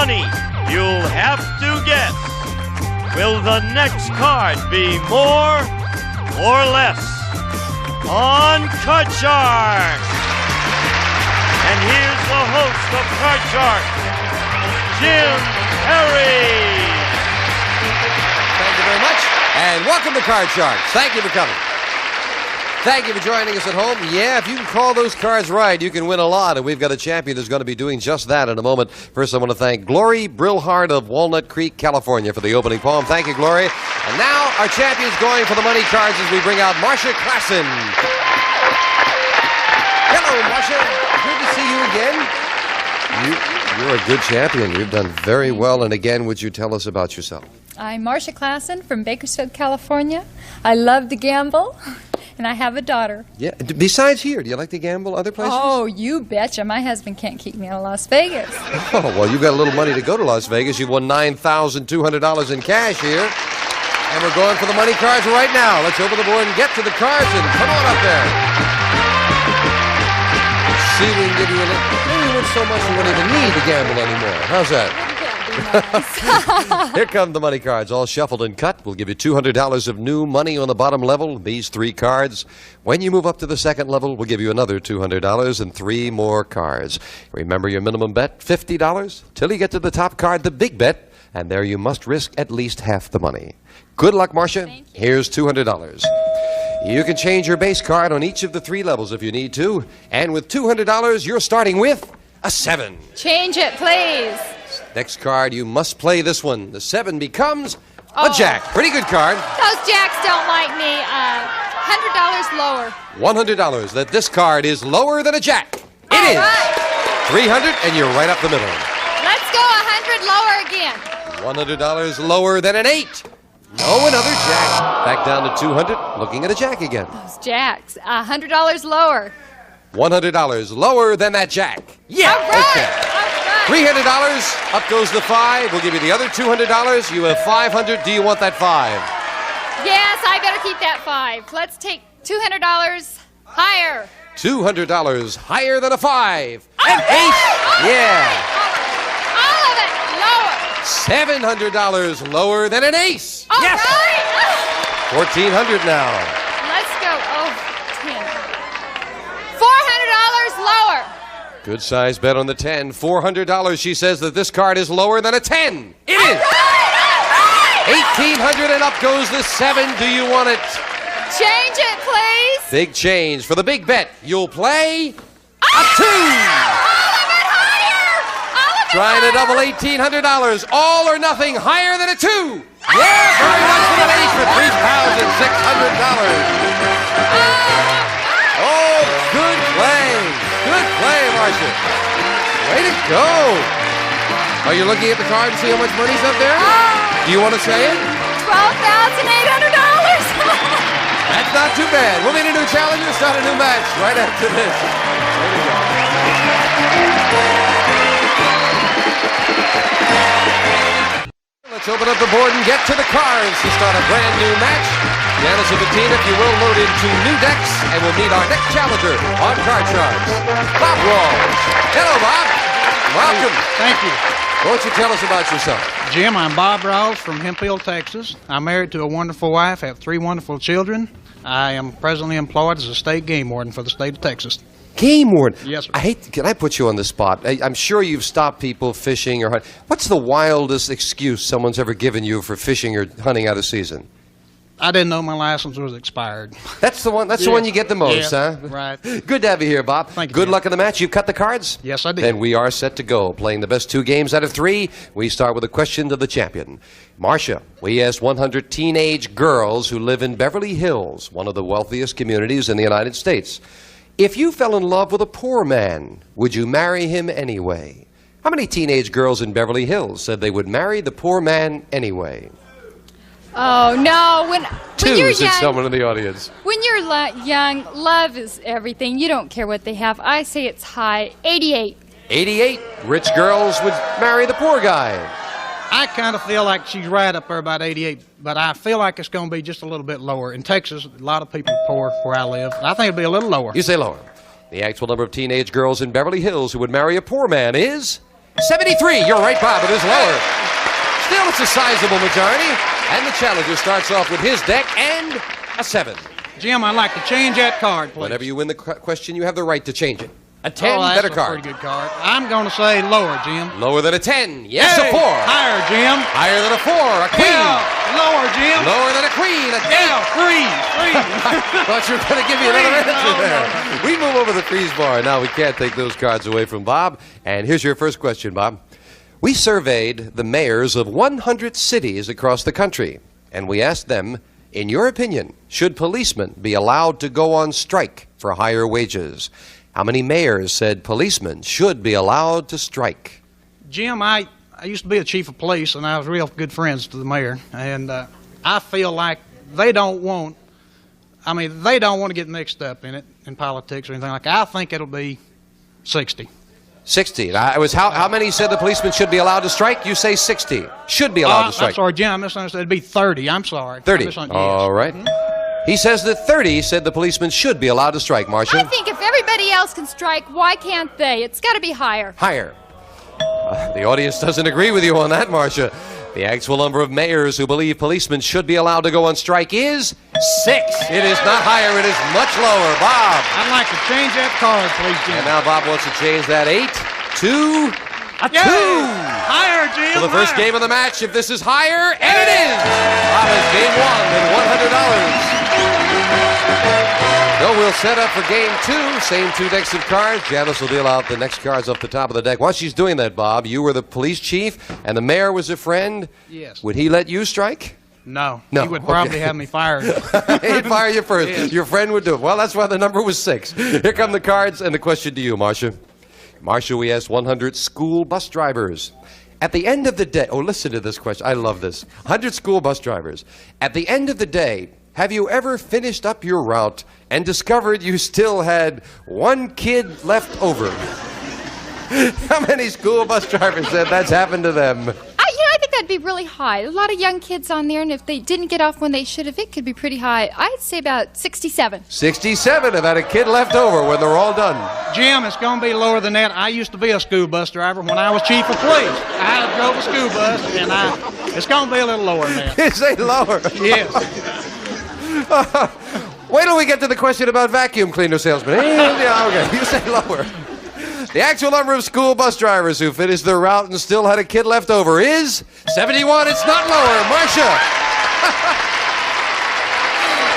money. You'll have to guess. Will the next card be more or less? On Card Shark! And here's the host of Card Shark, Jim Perry. Thank you very much. And welcome to Card Sharks. Thank you for coming. Thank you for joining us at home. Yeah, if you can call those cards right, you can win a lot. And we've got a champion who's going to be doing just that in a moment. First, I want to thank Glory Brillhart of Walnut Creek, California for the opening poem. Thank you, Glory. And now our champion's going for the money cards as we bring out Marcia Klassen. Hello, Marcia. Good to see you again. You're a good champion. You've done very well. And again, would you tell us about yourself? I'm Marcia Klassen from Bakersfield, California. I love to gamble, and I have a daughter. Yeah. Besides here, do you like to gamble other places? Oh, you betcha. My husband can't keep me out of Las Vegas. Oh, well, you've got a little money to go to Las Vegas. You've won $9,200 in cash here. And we're going for the money cards right now. Let's open the board and get to the cards, and come on up there. See if we can give you a little... Maybe you win so much you won't even need to gamble anymore. How's that? Here come the money cards, all shuffled and cut. We'll give you $200 of new money on the bottom level, these 3 cards. When you move up to the second level, we'll give you another $200 and 3 more cards. Remember your minimum bet, $50, till you get to the top card, the big bet, and there you must risk at least half the money. Good luck, Marcia. Here's $200. You can change your base card on each of the 3 levels if you need to, and with $200, you're starting with a 7. Change it, please. Next card, you must play this one. The 7 becomes a jack. Pretty good card. Those jacks don't like me. $100 lower. $100. That this card is lower than a jack. It is. Right. 300, and you're right up the middle. Let's go 100 lower again. $100 lower than an 8. No, another jack. Back down to 200. Looking at a jack again. Those jacks. $100 lower. $100 lower than that jack. Yeah. All right. Okay. All right. $300. Up goes the 5. We'll give you the other $200. You have $500. Do you want that 5? Yes, I better keep that 5. Let's take $200 higher. $200 higher than a 5. An 8. All Yeah. All of it lower. $700 lower than an ace. All yes. right. $1,400 now. Let's go. Oh, 10. $400 lower. Good size bet on the 10. $400. She says that this card is lower than a 10. It is. $1,800 and up goes the 7. Do you want it? Change it, please. Big change for the big bet. You'll play a 2. All of it higher. All of it Trying to higher. double $1,800. All or nothing higher than a 2. Yeah, very much for the ace for $3,600. Oh, good play. Good play, Marcia. Way to go. Are you looking at the card and see how much money's up there? Do you want to say it? $12,800. That's not too bad. We'll need a new challenger, start a new match right after this. There we go. Let's open up the board and get to the cards to start a brand new match. Janice and Bettina, if you will, load into new decks, and we'll meet our next challenger on Card Sharks, Bob Rawls. Hello, Bob. Welcome. Thank you. Why don't you tell us about yourself? Jim, I'm Bob Rawls from Hemphill, Texas. I'm married to a wonderful wife, have 3 wonderful children. I am presently employed as a state game warden for the state of Texas. Game warden. Yes, sir. Can I put you on the spot? I'm sure you've stopped people fishing or hunting. What's the wildest excuse someone's ever given you for fishing or hunting out of season? I didn't know my license was expired. That's the one. That's the one you get the most, huh? Right. Good to have you here, Bob. Thank you. Good luck in the match. You cut the cards? Yes, I did. Then we are set to go. Playing the best 2 games out of 3. We start with a question to the champion. Marcia, we asked 100 teenage girls who live in Beverly Hills, one of the wealthiest communities in the United States. If you fell in love with a poor man, would you marry him anyway? How many teenage girls in Beverly Hills said they would marry the poor man anyway? Oh, no. When you're 2, said young, someone in the audience. when you're young, love is everything. You don't care what they have. I say it's high. 88. 88. Rich girls would marry the poor guy. I kind of feel like she's right up there about 88, but I feel like it's going to be just a little bit lower. In Texas, a lot of people are poor where I live. I think it'll be a little lower. You say lower. The actual number of teenage girls in Beverly Hills who would marry a poor man is 73. You're right, Bob. It is lower. Still, it's a sizable majority. And the challenger starts off with his deck and a 7. Jim, I'd like to change that card, please. Whenever you win the question, you have the right to change it. A 10, that's better a card. pretty good card. I'm going to say lower, Jim. Lower than a 10. Yes, Hey, a 4. Higher, Jim. Higher than a 4. A queen. Yeah, lower, Jim. Lower than a queen. A 8. Yeah, 3. Thought you were going to give me another Three. answer No, there. no. We move over the freeze bar. Now we can't take those cards away from Bob. And here's your first question, Bob. We surveyed the mayors of 100 cities across the country, and we asked them, in your opinion, should policemen be allowed to go on strike for higher wages? How many mayors said policemen should be allowed to strike? Jim, I used to be a chief of police, and I was real good friends to the mayor. And I feel like they don't want to get mixed up in it, in politics or anything like that. I think it'll be 60. 60. It was how many said the policemen should be allowed to strike? You say 60. Should be allowed to strike. I'm sorry, Jim, I misunderstood. It'd be 30. I'm sorry. 30. All right. He says that 30 said the policemen should be allowed to strike, Marcia. I think if everybody else can strike, why can't they? It's got to be higher. Higher. The audience doesn't agree with you on that, Marcia. The actual number of mayors who believe policemen should be allowed to go on strike is 6. It is not higher. It is much lower. Bob. I'd like to change that card, please, Jim. And now Bob wants to change that 8 to a 2. Higher, Jim. For the first game of the match, if this is higher, and it is! Bob has game 1 and $100. So we'll set up for game 2. Same 2 decks of cards. Janice will deal out the next cards off the top of the deck. While she's doing that, Bob, you were the police chief, and the mayor was a friend. Yes. Would he let you strike? No. No, He would probably okay. have me fired. He'd fire you first. Yes. Your friend would do it. Well, that's why the number was 6. Here come the cards and the question to you, Marcia. Marcia, we asked 100 school bus drivers. At the end of the day, oh, listen to this question. I love this. 100 school bus drivers. At the end of the day, have you ever finished up your route and discovered you still had 1 kid left over? How many school bus drivers said that's happened to them? I think that'd be really high. A lot of young kids on there, and if they didn't get off when they should have, it could be pretty high. I'd say about 67. 67 have had a kid left over when they're all done. Jim, it's going to be lower than that. I used to be a school bus driver when I was chief of police. I drove a school bus, and it's going to be a little lower than that. You say lower. Yes. Wait till we get to the question about vacuum cleaner salesmen. Yeah, okay, you say lower. The actual number of school bus drivers who finished their route and still had a kid left over is 71. It's not lower. Marcia.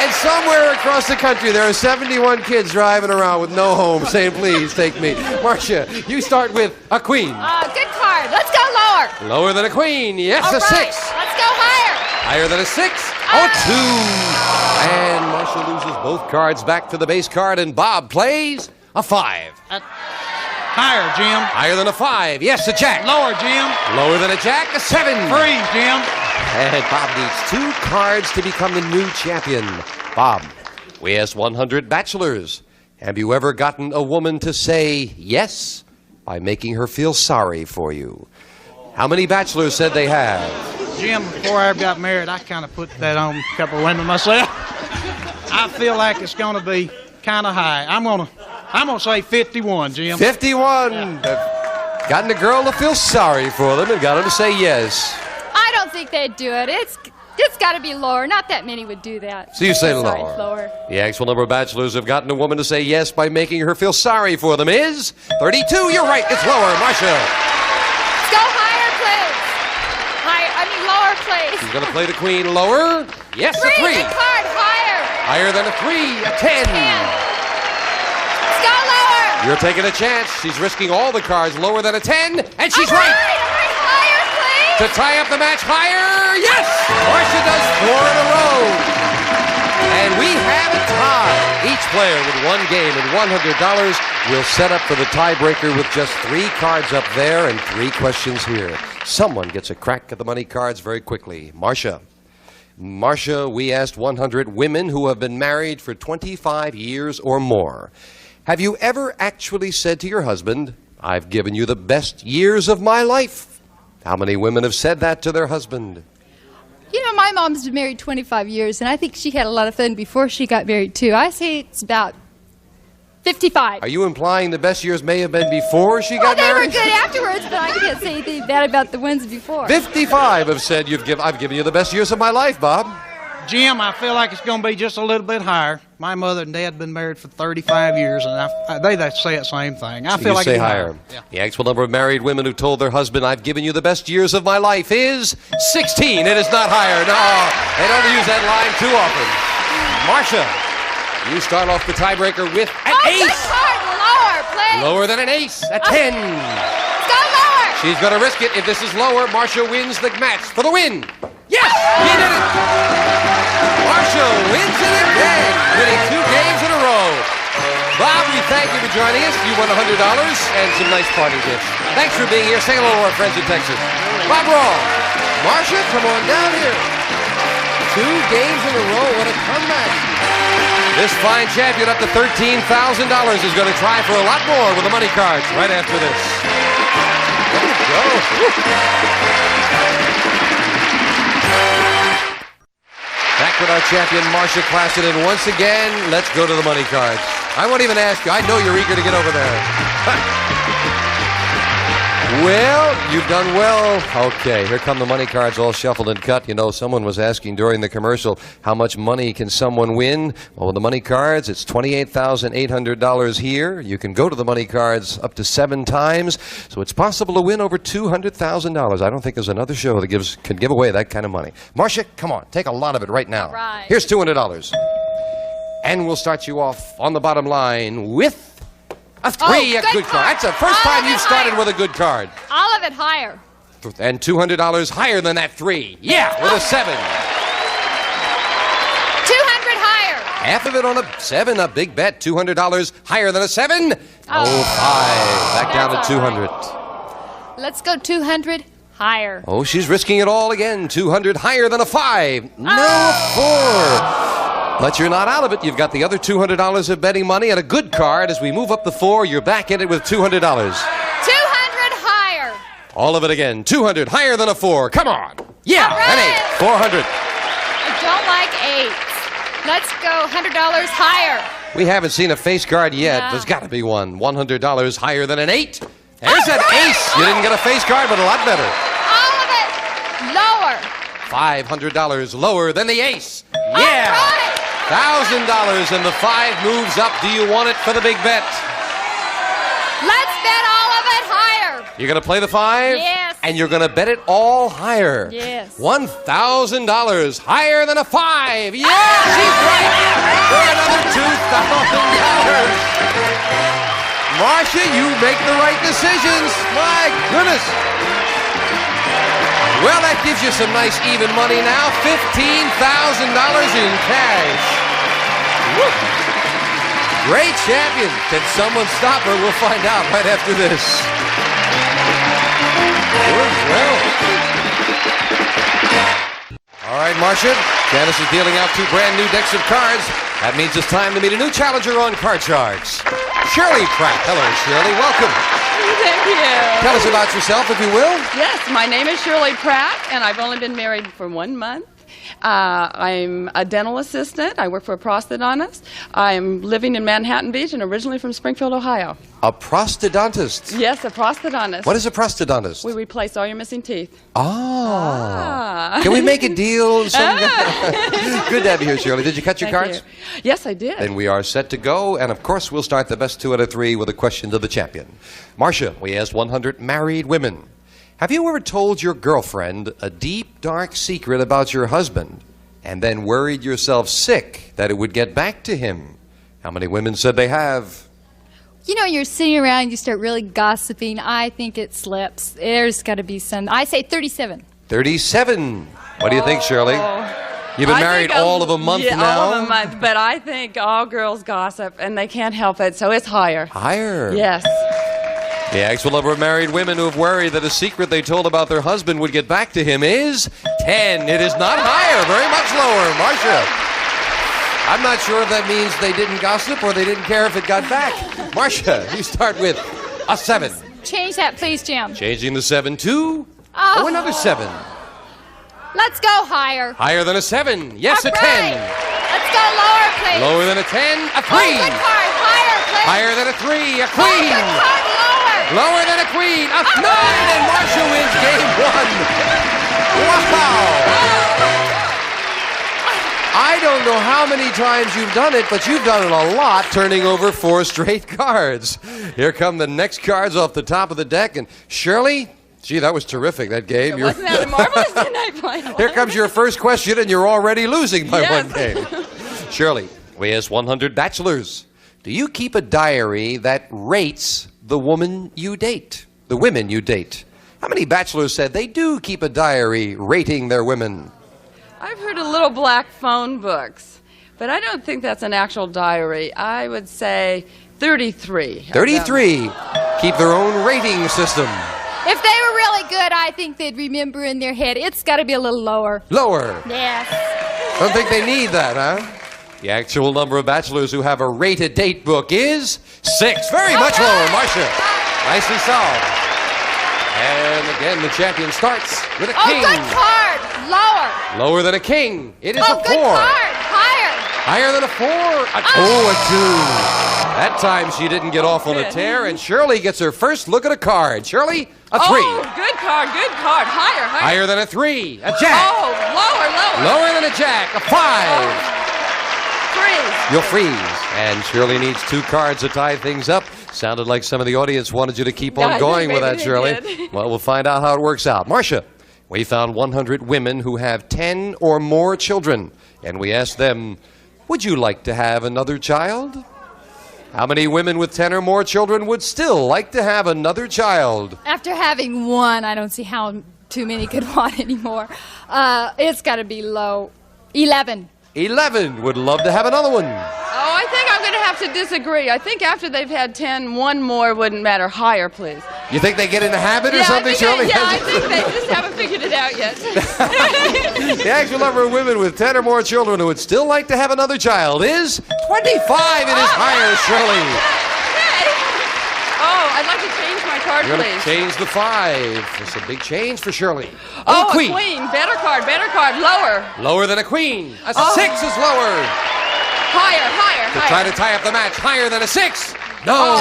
And somewhere across the country, there are 71 kids driving around with no home saying, please take me. Marcia, you start with a queen. Good card. Let's go lower. Lower than a queen. Yes, All a right. 6. Let's go higher. Higher than a 6. Oh, 2. And Marcia loses both cards back to the base card, and Bob plays a 5. Higher, Jim. Higher than a 5. Yes, a jack. Lower, Jim. Lower than a jack, a 7. Freeze, Jim. And Bob needs 2 cards to become the new champion. Bob, we asked 100 bachelors. Have you ever gotten a woman to say yes by making her feel sorry for you? How many bachelors said they have? Jim, before I ever got married, I kind of put that on a couple of women myself. I feel like it's going to be kind of high. I'm gonna say 51, Jim. 51. Have gotten a girl to feel sorry for them and got them to say yes. I don't think they'd do it. It's got to be lower. Not that many would do that. So you say Sorry, lower. it's lower. The actual number of bachelors who have gotten a woman to say yes by making her feel sorry for them is 32. You're right. It's lower. Marcia. Let's go higher, please. Lower, please. She's going to play the queen lower. Yes, a 3. Good card. Higher. Higher than a 3. A 10. Let's go lower. You're taking a chance. She's risking all the cards lower than a 10. And she's All right. right, higher, please. To tie up the match higher. Yes. Marcia does 4 in a row. And we have a tie. Each player with 1 game and $100 will set up for the tiebreaker with just 3 cards up there and 3 questions here. Someone gets a crack at the money cards very quickly. Marcia, we asked 100 women who have been married for 25 years or more. Have you ever actually said to your husband, I've given you the best years of my life? How many women have said that to their husband? You know, my mom's been married 25 years, and I think she had a lot of fun before she got married, too. I say it's about 55. Are you implying the best years may have been before she Well, got they were married? good afterwards, but I can't say anything bad about the ones before. 55 have said I've given you the best years of my life, Bob. Jim, I feel like it's going to be just a little bit higher. My mother and dad have been married for 35 years, and they say the same thing. I feel You like say it's higher. Yeah. The actual number of married women who told their husband, I've given you the best years of my life, is 16. It is not higher. No, they don't use that line too often. Marcia, you start off the tiebreaker with an Good ace. card. Lower, please. Lower than an ace, a 10. Let's go lower. She's going to risk it. If this is lower, Marcia wins the match for the win. Yes, he did it. Marcia wins it again, winning 2 games in a row. Bob, we thank you for joining us. You won $100 and some nice party gifts. Thanks for being here. Say hello to our friends in Texas. Bob Raw, Marcia, come on down here. 2 games in a row. What a comeback. This fine champion up to $13,000 is going to try for a lot more with the money cards right after this. There you go. Back with our champion, Marcia Classen, and once again, let's go to the money cards. I won't even ask you. I know you're eager to get over there. Well, you've done well. Okay, here come the money cards all shuffled and cut. You know, someone was asking during the commercial, how much money can someone win? Well, with the money cards, it's $28,800 here. You can go to the money cards up to 7 times, so it's possible to win over $200,000. I don't think there's another show that can give away that kind of money. Marcia, come on, take a lot of it right now. All right. Here's $200. And we'll start you off on the bottom line with a 3, a good card. That's the first time you've started with a good card. All of it higher. And $200 higher than that 3. Yeah, with a 7. 200 higher. Half of it on a 7, a big bet. $200 higher than a 7. Oh, 5. Back down to That's 200. Let's go 200 higher. Oh, she's risking it all again. 200 higher than a 5. No, a 4. But you're not out of it. You've got the other $200 of betting money and a good card. As we move up the 4, you're back in it with $200. 200 higher. All of it again. 200 higher than a 4. Come on. Yeah, All right. an 8. 400. I don't like 8s. Let's go $100 higher. We haven't seen a face card yet. No. There's got to be one. $100 higher than an 8. There's an ace. You didn't get a face card, but a lot better. All of it lower. $500 lower than the ace. Yeah. All right. $1,000 and the 5 moves up. Do you want it for the big bet? Let's bet all of it higher. You're going to play the 5? Yes. And you're going to bet it all higher. Yes. $1,000 higher than a 5. Yeah, she's right. For another $2,000. Marcia, you make the right decisions. My goodness. Well, that gives you some nice even money now. $15,000 in cash. Woo. Great champion. Can someone stop her? We'll find out right after this. Well. All right, Marcia. Janice is dealing out 2 brand new decks of cards. That means it's time to meet a new challenger on Card Sharks. Shirley Pratt. Hello, Shirley. Welcome. Thank you. Tell us about yourself, if you will. Yes, my name is Shirley Pratt, and I've only been married for 1 month. I'm a dental assistant. I work for a prosthodontist. I'm living in Manhattan Beach and originally from Springfield, Ohio. A prosthodontist. Yes, a prosthodontist. What is a prosthodontist? We replace all your missing teeth. Can we make a deal? Good to have you here, Shirley. Did you cut your Thank cards? you. Yes, I did. Then we are set to go, and of course we'll start the best 2 out of 3 with a question to the champion. Marcia, we asked 100 married women. Have you ever told your girlfriend a deep, dark secret about your husband and then worried yourself sick that it would get back to him? How many women said they have? You know, you're sitting around, you start really gossiping. I think it slips. There's got to be some. I say 37. 37. What do you think, Shirley? You've been married all of a month now? All of a month, but I think all girls gossip, and they can't help it, so it's higher. Higher? Yes. The actual number of married women who have worried that a secret they told about their husband would get back to him is 10. It is not higher, very much lower. Marcia. I'm not sure if that means they didn't gossip or they didn't care if it got back. Marcia, you start with a 7. Change that, please, Jim. Changing the 7 to another 7. Let's go higher. Higher than a 7. Yes, All a 10. right. Let's go lower, please. Lower than a 10. A 3. Oh, good card. Higher, please. Higher than a 3. A Oh, queen. good card, lower. Lower than a queen. A 9, and Marcia wins game 1. Wow. I don't know how many times you've done it, but you've done it a lot, turning over 4 straight cards. Here come the next cards off the top of the deck, and Shirley, gee, that was terrific, that game. Wasn't that marvelous? Didn't I play? Here comes your first question, and you're already losing by Yes. 1 game. Shirley, we asked 100 bachelors. Do you keep a diary that rates the woman you date? The women you date? How many bachelors said they do keep a diary rating their women? I've heard of little black phone books, but I don't think that's an actual diary. I would say 33. 33 keep their own rating system. If they were really good, I think they'd remember in their head. It's got to be a little lower. Lower. Yes. Don't think they need that, huh? The actual number of bachelors who have a rated date book is 6. Very much lower, Marcia. Nicely solved. And again, the champion starts with a Oh, king. good card. Lower. Lower than a king. It is Oh, a 4. good card. Higher. Higher than a 4. A 2. That time she didn't get off on a tear, and Shirley gets her first look at a card. Shirley, a 3. Oh, good card, good card. Higher, higher. Higher than a 3. A jack. Oh, lower, lower. Lower than a jack. A 5. Freeze. You'll freeze. And Shirley needs 2 cards to tie things up. Sounded like some of the audience wanted you to keep on I going think with that, maybe they Shirley. did. Well, we'll find out how it works out. Marcia, we found 100 women who have 10 or more children. And we asked them, would you like to have another child? How many women with 10 or more children would still like to have another child? After having 1, I don't see how too many could want any more. It's got to be low. 11. 11 would love to have another one. Oh, I think I'm going to have to disagree. I think after they've had 10, 1 more wouldn't matter. Higher, please. You think they get in the habit or something, Shirley? I think they just haven't figured it out yet. The actual number of women with 10 or more children who would still like to have another child is 25. It is higher, Shirley. Oh, I'd like to change my card, You're going to please. change the 5. It's a big change for Shirley. Oh, a queen. a queen. Better card, lower. Lower than a queen. A 6 is lower. Higher, higher, To higher. try to tie up the match. Higher than a 6. No.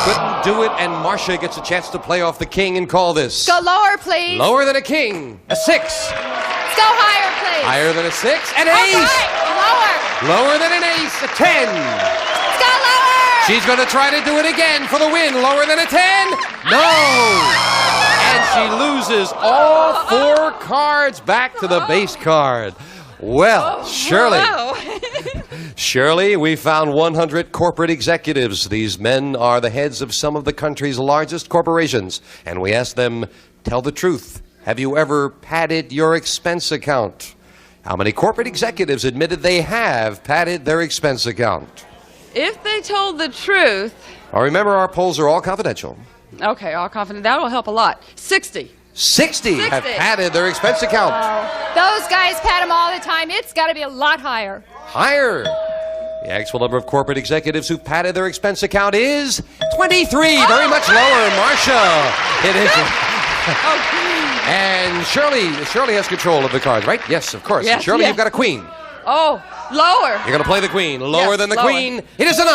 Couldn't do it, and Marcia gets a chance to play off the king and call this. Go lower, please. Lower than a king. A 6. Let's go higher, please. Higher than a 6. An All ace. right. Lower. Lower than an ace. A 10. Let's go lower. She's going to try to do it again for the win. Lower than a 10. No. And she loses all 4 cards back to the base card. Well, Shirley. Wow. Shirley, we found 100 corporate executives. These men are the heads of some of the country's largest corporations. And we asked them, tell the truth. Have you ever padded your expense account? How many corporate executives admitted they have padded their expense account? If they told the truth, Now remember, our polls are all confidential. okay, all confident, that'll help a lot. 60. 60 have 60. padded their expense account. Those guys pat them all the time. It's got to be a lot higher. Higher. The actual number of corporate executives who padded their expense account is 23. Very much lower, Marcia. It is. And Shirley has control of the cards, right? Yes, of course. Yes, And Shirley, yes. you've got a queen. Oh, lower. You're going to play the queen. Lower Yes, than the lower. queen. It is a 9.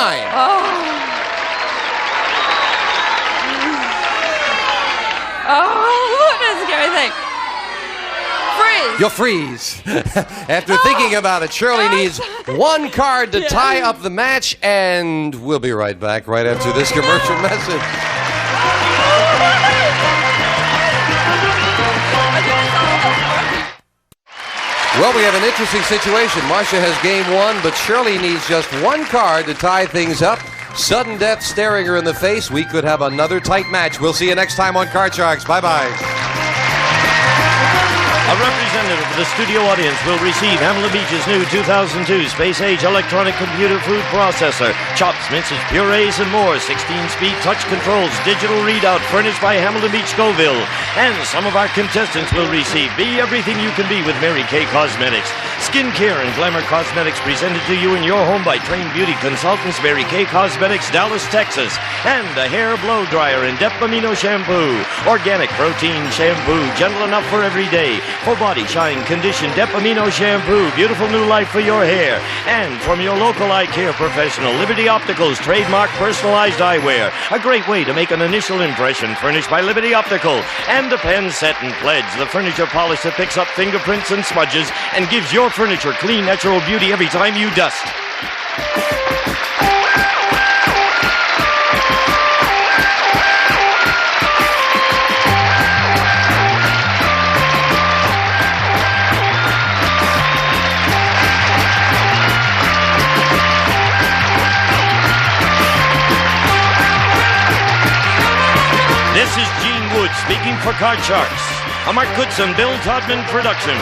Oh, what is the scary thing? Freeze. You'll freeze. After thinking about it, Shirley needs 1 card to tie up the match, and we'll be right back right after this commercial message. Well, we have an interesting situation. Marcia has game 1, but Shirley needs just 1 card to tie things up. Sudden death staring her in the face. We could have another tight match. We'll see you next time on Card Sharks. Bye-bye. A representative of the studio audience will receive Hamilton Beach's new 2002 Space-Age Electronic Computer Food Processor. Chops, minces, purees, and more. 16-speed touch controls, digital readout furnished by Hamilton Beach Scoville. And some of our contestants will receive Be Everything You Can Be with Mary Kay Cosmetics. Skincare and glamour cosmetics presented to you in your home by trained beauty consultants Mary Kay Cosmetics, Dallas, Texas. And a hair blow dryer and Depth Amino Shampoo. Organic protein shampoo, gentle enough for every day. For body, shine, condition, Dep Amino shampoo, beautiful new life for your hair. And from your local eye care professional, Liberty Optical's trademark personalized eyewear. A great way to make an initial impression, furnished by Liberty Optical. And the Pen Set and Pledge, the furniture polish that picks up fingerprints and smudges and gives your furniture clean, natural beauty every time you dust. This is Gene Wood speaking for Card Sharks, a Mark Goodson-Bill Todman production.